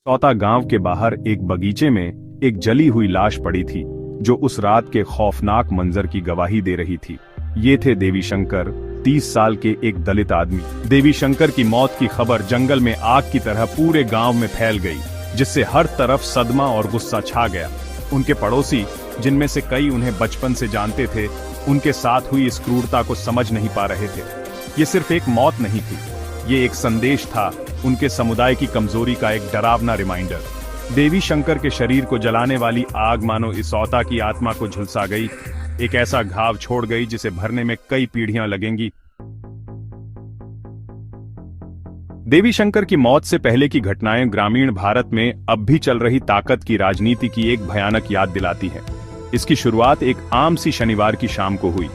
सौता गांव के बाहर एक बगीचे में एक जली हुई लाश पड़ी थी जो उस रात के खौफनाक मंजर की गवाही दे रही थी। ये थे देवी शंकर, 30 साल के एक दलित आदमी। देवी शंकर की मौत की खबर जंगल में आग की तरह पूरे गांव में फैल गई, जिससे हर तरफ सदमा और गुस्सा छा गया। उनके पड़ोसी, जिनमें से कई उन्हें बचपन से जानते थे, उनके साथ हुई इस क्रूरता को समझ नहीं पा रहे थे। ये सिर्फ एक मौत नहीं थी, ये एक संदेश था, उनके समुदाय की कमजोरी का एक डरावना रिमाइंडर। देवी शंकर के शरीर को जलाने वाली आग मानो इसौता की आत्मा को झुलसा गई, एक ऐसा घाव छोड़ गई जिसे भरने में कई पीढ़ियां लगेंगी। देवी शंकर की मौत से पहले की घटनाएं ग्रामीण भारत में अब भी चल रही ताकत की राजनीति की एक भयानक याद दिलाती है। इसकी शुरुआत एक आम सी शनिवार की शाम को हुई।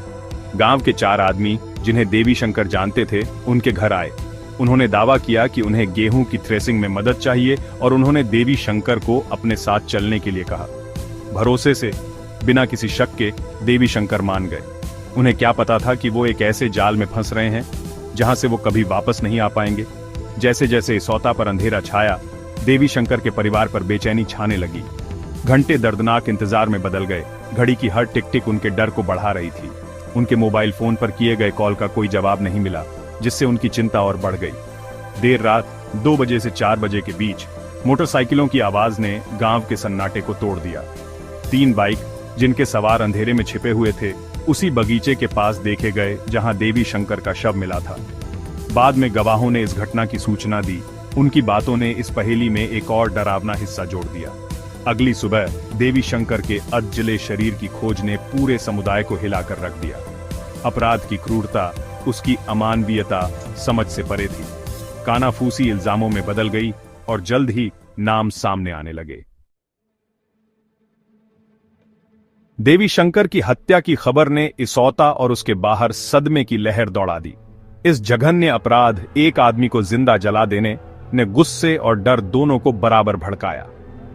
गांव के 4 आदमी, जिन्हें देवी शंकर जानते थे, उनके घर आए। उन्होंने दावा किया कि उन्हें गेहूं की थ्रेसिंग में मदद चाहिए और उन्होंने देवी शंकर को अपने साथ चलने के लिए कहा। भरोसे से, बिना किसी शक के, देवी शंकर मान गए। उन्हें क्या पता था कि वो एक ऐसे जाल में फंस रहे हैं जहां से वो कभी वापस नहीं आ पाएंगे। जैसे जैसे इसौता पर अंधेरा छाया, देवी शंकर के परिवार पर बेचैनी छाने लगी। घंटे दर्दनाक इंतजार में बदल गए। घड़ी की हर टिक टिक उनके डर को बढ़ा रही थी। उनके मोबाइल फोन पर किए गए कॉल का कोई जवाब नहीं मिला, जिससे उनकी चिंता और बढ़ गई। देर रात 2 बजे से 4 बजे के बीच मोटरसाइकिलों की आवाज ने गांव के सन्नाटे को तोड़ दिया। 3 बाइक, जिनके सवार अंधेरे में छिपे हुए थे, उसी बगीचे के पास देखे गए जहां देवी शंकर का शव मिला था। बाद में गवाहों ने इस घटना की सूचना दी। उनकी बातों ने इस पहेली में एक और डरावना हिस्सा जोड़ दिया। अगली सुबह देवी शंकर के अधजले शरीर की खोज ने पूरे समुदाय को हिलाकर रख दिया। अपराध की क्रूरता, उसकी अमानवीयता समझ से परे थी। कानाफूसी इल्जामों में बदल गई और जल्द ही नाम सामने आने लगे। देवी शंकर की हत्या की खबर ने इसौता और उसके बाहर सदमे की लहर दौड़ा दी। इस जघन्य अपराध, एक आदमी को जिंदा जला देने, ने गुस्से और डर दोनों को बराबर भड़काया।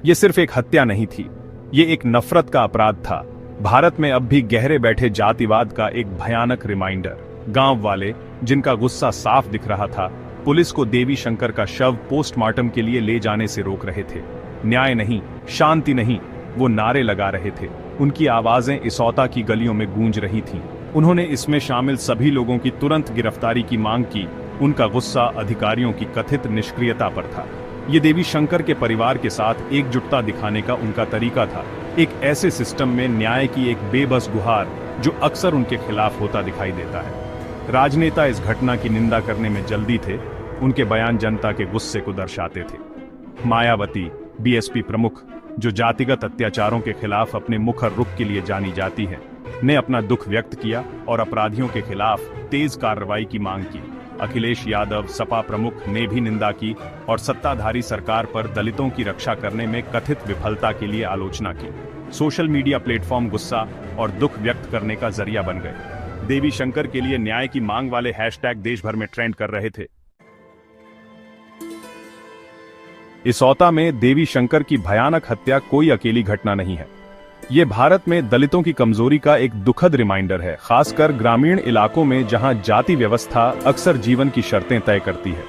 यह सिर्फ एक हत्या नहीं थी, ये एक नफरत का अपराध था। भारत में अब भी गहरे बैठे जातिवाद का एक भयानक रिमाइंडर। गांव वाले, जिनका गुस्सा साफ दिख रहा था, पुलिस को देवी शंकर का शव पोस्टमार्टम के लिए ले जाने से रोक रहे थे। न्याय नहीं, शांति नहीं, वो नारे लगा रहे थे। उनकी आवाजें इसौता की गलियों में गूंज रही थीं। उन्होंने इसमें शामिल सभी लोगों की तुरंत गिरफ्तारी की मांग की। उनका गुस्सा अधिकारियों की कथित निष्क्रियता पर था। ये देवी शंकर के परिवार के साथ एकजुटता दिखाने का उनका तरीका था, एक ऐसे सिस्टम में न्याय की एक बेबस गुहार जो अक्सर उनके खिलाफ होता दिखाई देता है। राजनेता इस घटना की निंदा करने में जल्दी थे, उनके बयान जनता के गुस्से को दर्शाते थे। मायावती, बीएसपी प्रमुख, जो जातिगत अत्याचारों के खिलाफ अपने मुखर रुख के लिए जानी जाती है, ने अपना दुख व्यक्त किया और अपराधियों के खिलाफ तेज कार्रवाई की मांग की। अखिलेश यादव, सपा प्रमुख, ने भी निंदा की और सत्ताधारी सरकार पर दलितों की रक्षा करने में कथित विफलता के लिए आलोचना की। सोशल मीडिया प्लेटफॉर्म गुस्सा और दुख व्यक्त करने का जरिया बन गए। देवी शंकर के लिए न्याय की मांग वाले हैशटैग देश भर में ट्रेंड कर रहे थे। इसौता में देवी शंकर की भयानक हत्या कोई अकेली घटना नहीं है। ये भारत में दलितों की कमजोरी का एक दुखद रिमाइंडर है, खासकर ग्रामीण इलाकों में जहां जाति व्यवस्था अक्सर जीवन की शर्तें तय करती है।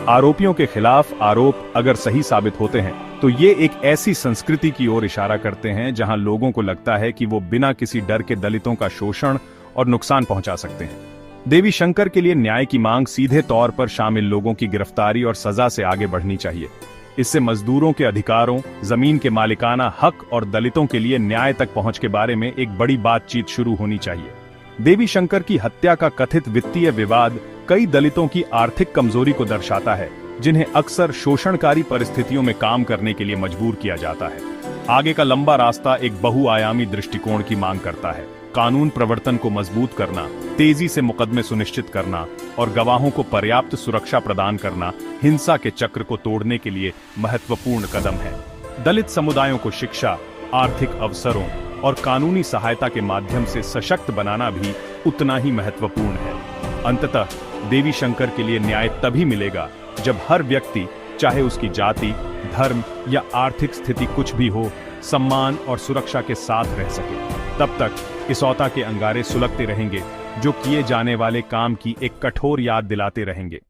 आरोपियों के खिलाफ आरोप अगर सही साबित होते हैं तो ये एक ऐसी संस्कृति की ओर इशारा करते हैं जहां लोगों को लगता है कि वो बिना किसी डर के दलितों का शोषण और नुकसान पहुंचा सकते हैं। देवी शंकर के लिए न्याय की मांग सीधे तौर पर शामिल लोगों की गिरफ्तारी और सजा से आगे बढ़नी चाहिए। इससे मजदूरों के अधिकारों, जमीन के मालिकाना हक और दलितों के लिए न्याय तक पहुंच के बारे में एक बड़ी बातचीत शुरू होनी चाहिए। देवी शंकर की हत्या का कथित वित्तीय विवाद कई दलितों की आर्थिक कमजोरी को दर्शाता है, जिन्हें अक्सर शोषणकारी परिस्थितियों में काम करने के लिए मजबूर किया जाता है। आगे का लंबा रास्ता एक बहुआयामी दृष्टिकोण की मांग करता है। कानून प्रवर्तन को मजबूत करना, तेजी से मुकदमे सुनिश्चित करना और गवाहों को पर्याप्त सुरक्षा प्रदान करना हिंसा के चक्र को तोड़ने के लिए महत्वपूर्ण कदम है। दलित समुदायों को शिक्षा, आर्थिक अवसरों और कानूनी सहायता के माध्यम से सशक्त बनाना भी उतना ही महत्वपूर्ण है। अंततः देवी शंकर के लिए न्याय तभी मिलेगा जब हर व्यक्ति, चाहे उसकी जाति, धर्म या आर्थिक स्थिति कुछ भी हो, सम्मान और सुरक्षा के साथ रह सके। तब तक इसौता के अंगारे सुलगते रहेंगे, जो किए जाने वाले काम की एक कठोर याद दिलाते रहेंगे।